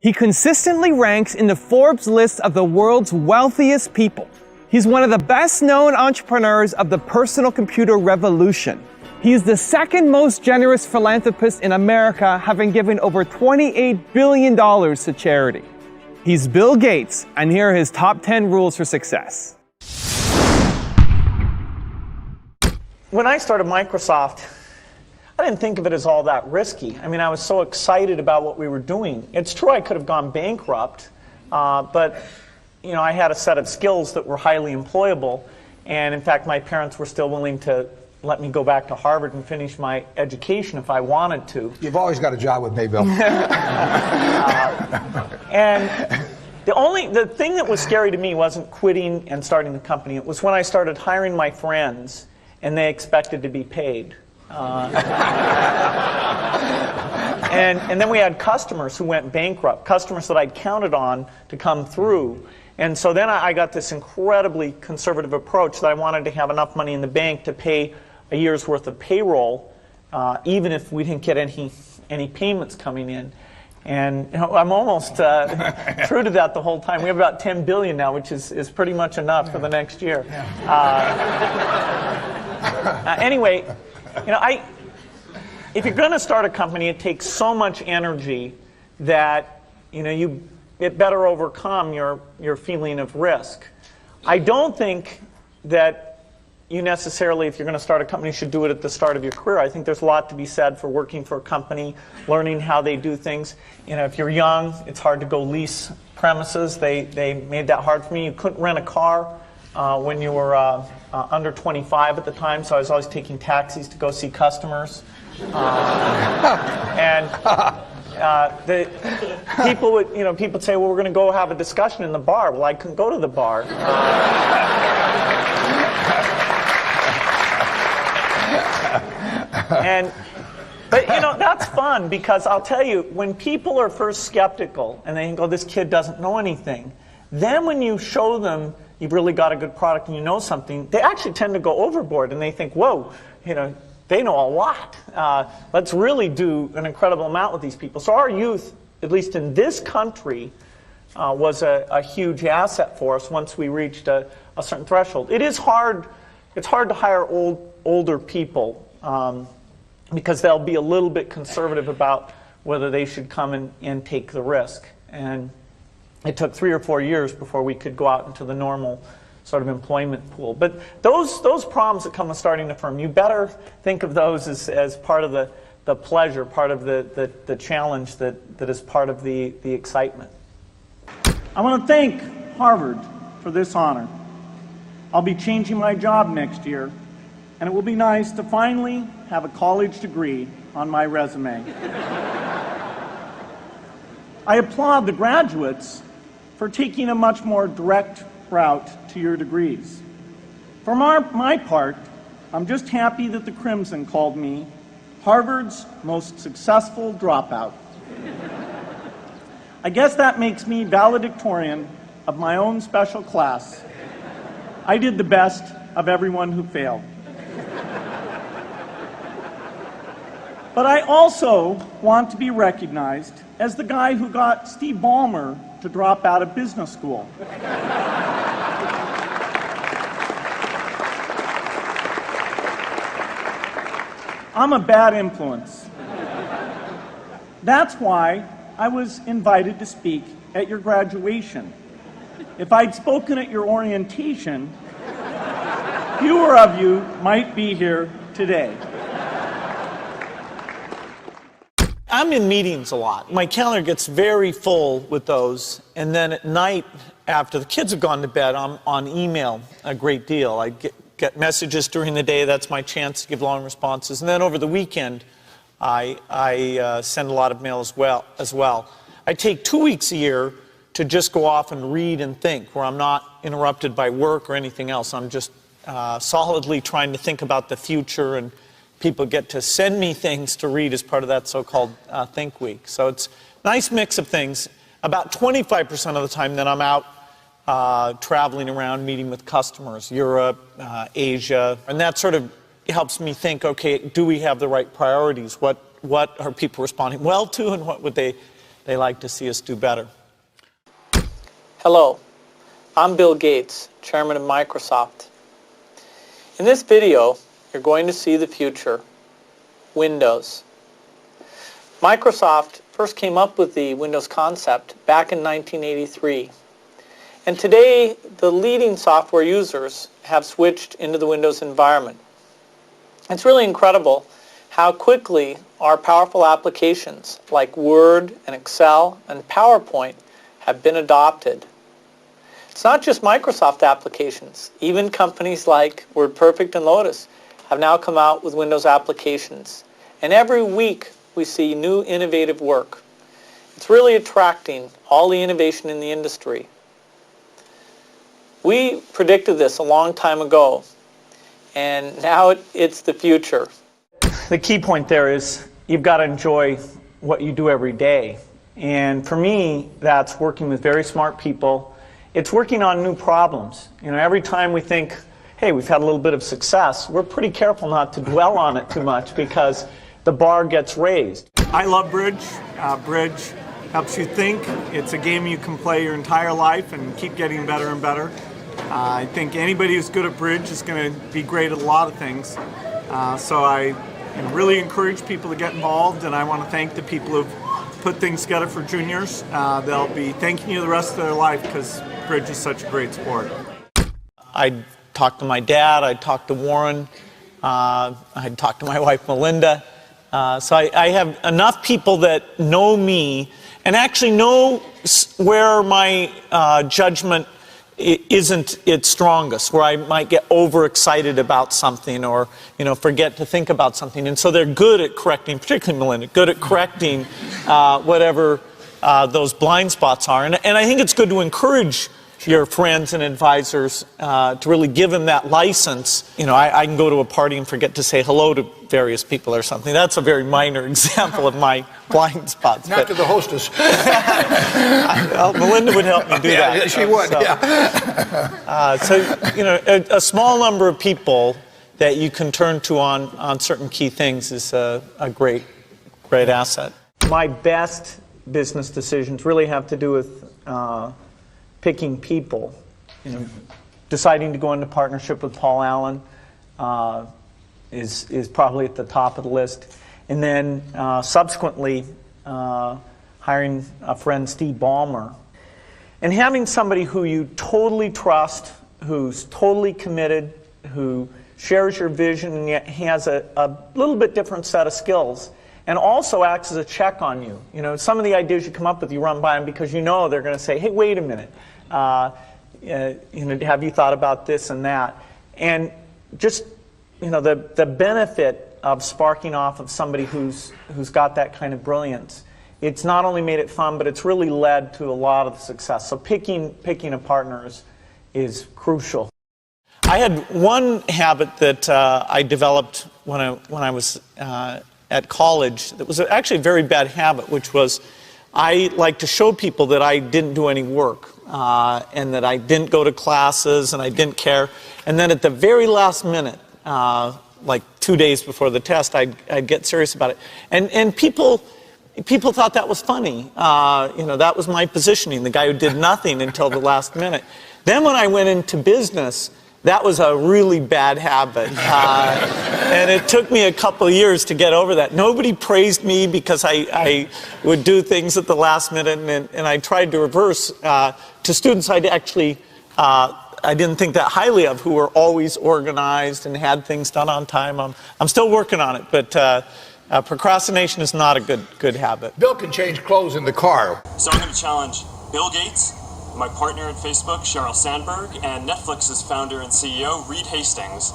He consistently ranks in the Forbes list of the world's wealthiest people. He's one of the best-known entrepreneurs of the personal computer revolution. He is the second most generous philanthropist in America, having given over $28 billion to charity. He's Bill Gates, and here are his top 10 rules for success. When I started Microsoft, I didn't think of it as all that risky. I mean, I was so excited about what we were doing. It's true I could have gone bankrupt, but you know, I had a set of skills that were highly employable, and in fact, my parents were still willing to let me go back to Harvard and finish my education if I wanted to. You've always got a job with me, Bill. And the thing that was scary to me wasn't quitting and starting the company. It was when I started hiring my friends and they expected to be paid. And then we had customers who went bankrupt, customers that I'd counted on to come through. And so then I got this incredibly conservative approach that I wanted to have enough money in the bank to pay a year's worth of payroll, even if we didn't get any payments coming in. And you know, I'm almost true to that the whole time. We have about 10 billion now, which is pretty much enough for the next year. Anyway, you know, if you're going to start a company, it takes so much energy that you know it better overcome your feeling of risk. I don't think that you necessarily, if you're going to start a company, should do it at the start of your career. I think there's a lot to be said for working for a company, learning how they do things. You know, if you're young, it's hard to go lease premises. They made that hard for me. You couldn't rent a car when you were under 25 at the time, so I was always taking taxis to go see customers. And the people would, you know, people say, well, we're going to go have a discussion in the bar. Well, I couldn't go to the bar. But you know, that's fun, because I'll tell you, when people are first skeptical and they think, oh, this kid doesn't know anything, then when you show them you've really got a good product and you know something, they actually tend to go overboard and they think, whoa, you know, they know a lot. Let's really do an incredible amount with these people. So our youth, at least in this country, was a huge asset for us once we reached a certain threshold. It is hard. It's hard to hire older people because they'll be a little bit conservative about whether they should come and take the risk. And it took 3 or 4 years before we could go out into the normal sort of employment pool. But those problems that come with starting a firm, you better think of those as part of the pleasure, part of the challenge that is part of the excitement. I want to thank Harvard for this honor. I'll be changing my job next year, and it will be nice to finally have a college degree on my resume. I applaud the graduates for taking a much more direct route to your degrees. For my part, I'm just happy that the Crimson called me Harvard's most successful dropout. I guess that makes me valedictorian of my own special class. I did the best of everyone who failed. But I also want to be recognized as the guy who got Steve Ballmer to drop out of business school. I'm a bad influence. That's why I was invited to speak at your graduation. If I'd spoken at your orientation, fewer of you might be here today. I'm in meetings a lot. My calendar gets very full with those, and then at night, after the kids have gone to bed, I'm on email a great deal. I get messages during the day. That's my chance to give long responses. And then over the weekend, I send a lot of mail as well. I take 2 weeks a year to just go off and read and think, where I'm not interrupted by work or anything else. I'm just solidly trying to think about the future, and people get to send me things to read as part of that so-called Think Week. So it's a nice mix of things. About 25% of the time that I'm out traveling around, meeting with customers, Europe, Asia, and that sort of helps me think, okay, do we have the right priorities? What are people responding well to, and what would they They like to see us do better. Hello, I'm Bill Gates, Chairman of Microsoft. In this video, you're going to see the future, Windows. Microsoft first came up with the Windows concept back in 1983. And today, the leading software users have switched into the Windows environment. It's really incredible how quickly our powerful applications like Word and Excel and PowerPoint have been adopted. It's not just Microsoft applications. Even companies like WordPerfect and Lotus have now come out with Windows applications. And every week we see new innovative work. It's really attracting all the innovation in the industry. We predicted this a long time ago, and now it's the future. The key point there is you've got to enjoy what you do every day. And for me, that's working with very smart people. It's working on new problems. You know, every time we think, hey, we've had a little bit of success, we're pretty careful not to dwell on it too much because the bar gets raised. I love bridge. Bridge helps you think. It's a game you can play your entire life and keep getting better and better. I think anybody who's good at bridge is going to be great at a lot of things. So I really encourage people to get involved, and I want to thank the people who've put things together for juniors. They'll be thanking you the rest of their life because bridge is such a great sport. I talked to my dad, I talked to Warren, I talked to my wife Melinda. So I have enough people that know me and actually know where my judgment isn't its strongest, where I might get overexcited about something or, forget to think about something. And so they're good at correcting, particularly Melinda, good at correcting whatever those blind spots are. And I think it's good to encourage your friends and advisors to really give them that license. I can go to a party and forget to say hello to various people or something. That's a very minor example of my blind spots. Not to the hostess. Melinda would help me do that. Yeah, she would, a small number of people that you can turn to on certain key things is a great asset. My best business decisions really have to do with picking people. Deciding to go into partnership with Paul Allen is probably at the top of the list. And then subsequently hiring a friend, Steve Ballmer. And having somebody who you totally trust, who's totally committed, who shares your vision and yet has a little bit different set of skills, and also acts as a check on you. Some of the ideas you come up with, you run by them because they're going to say, hey, wait a minute. Have you thought about this and that? And just, the benefit of sparking off of somebody who's got that kind of brilliance, it's not only made it fun, but it's really led to a lot of the success. So picking a partner is crucial. I had one habit that I developed when I was at college that was actually a very bad habit, which was I like to show people that I didn't do any work and that I didn't go to classes and I didn't care. And then at the very last minute, like 2 days before the test, I'd get serious about it. And people thought that was funny. That was my positioning, the guy who did nothing until the last minute. Then when I went into business, that was a really bad habit. And it took me a couple of years to get over that. Nobody praised me because I would do things at the last minute, and I tried to reverse to students I didn't think that highly of, who were always organized and had things done on time. I'm still working on it, but procrastination is not a good habit. Bill can change clothes in the car. So I'm going to challenge Bill Gates, my partner at Facebook, Sheryl Sandberg, and Netflix's founder and CEO, Reed Hastings.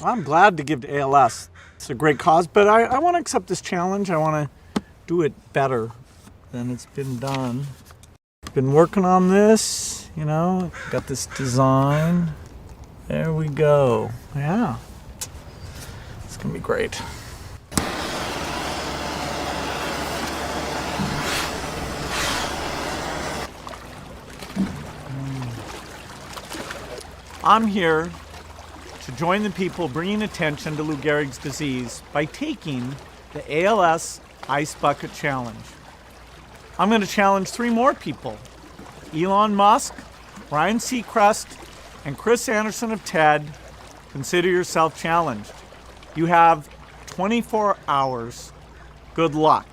I'm glad to give to ALS. It's a great cause, but I want to accept this challenge. I want to do it better than it's been done. Been working on this, got this design. There we go. Yeah. It's going to be great. I'm here to join the people bringing attention to Lou Gehrig's disease by taking the ALS Ice Bucket Challenge. I'm going to challenge 3 more people: Elon Musk, Ryan Seacrest, and Chris Anderson of TED. Consider yourself challenged. You have 24 hours. Good luck.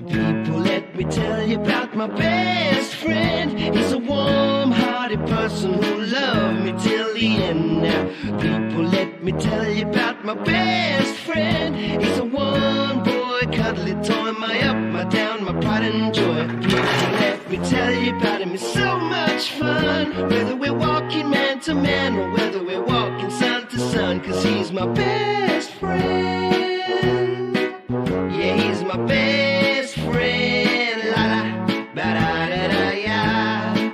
People, let me tell you about my best friend. He's a warm-hearted person who loved me till the end. Now, people, let me tell you about my best friend. He's a one-boy, cuddly toy, my up, my down, my pride and joy. People, let me tell you about him. It's so much fun, whether we're walking man to man or whether we're walking sun to sun, 'cause he's my best friend. Yeah, he's my best friend. La la, ba da da da ya,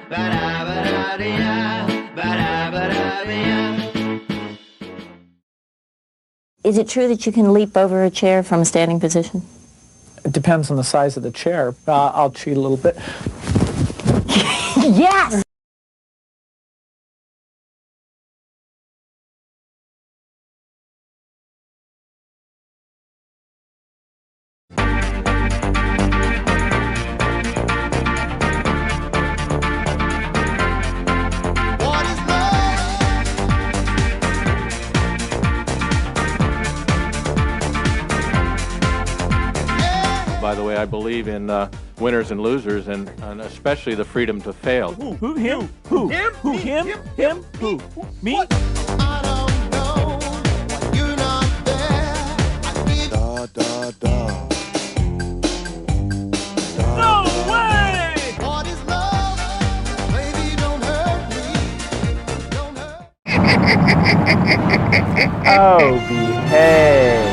ba da da ya, ba da ya. Is it true that you can leap over a chair from a standing position? It depends on the size of the chair. I'll cheat a little bit. Yes! By the way, I believe in winners and losers, and especially the freedom to fail. Who? Him? Who? Him? Who? Him? Him? Who? Me? No way! Oh, behave.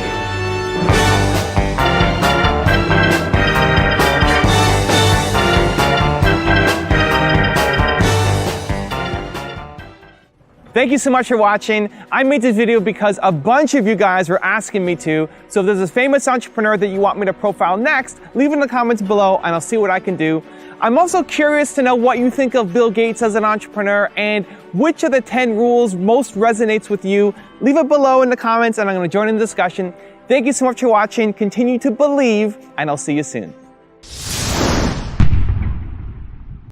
Thank you so much for watching. I made this video because a bunch of you guys were asking me to. So if there's a famous entrepreneur that you want me to profile next, leave it in the comments below and I'll see what I can do. I'm also curious to know what you think of Bill Gates as an entrepreneur and which of the 10 rules most resonates with you. Leave it below in the comments and I'm going to join in the discussion. Thank you so much for watching. Continue to believe and I'll see you soon.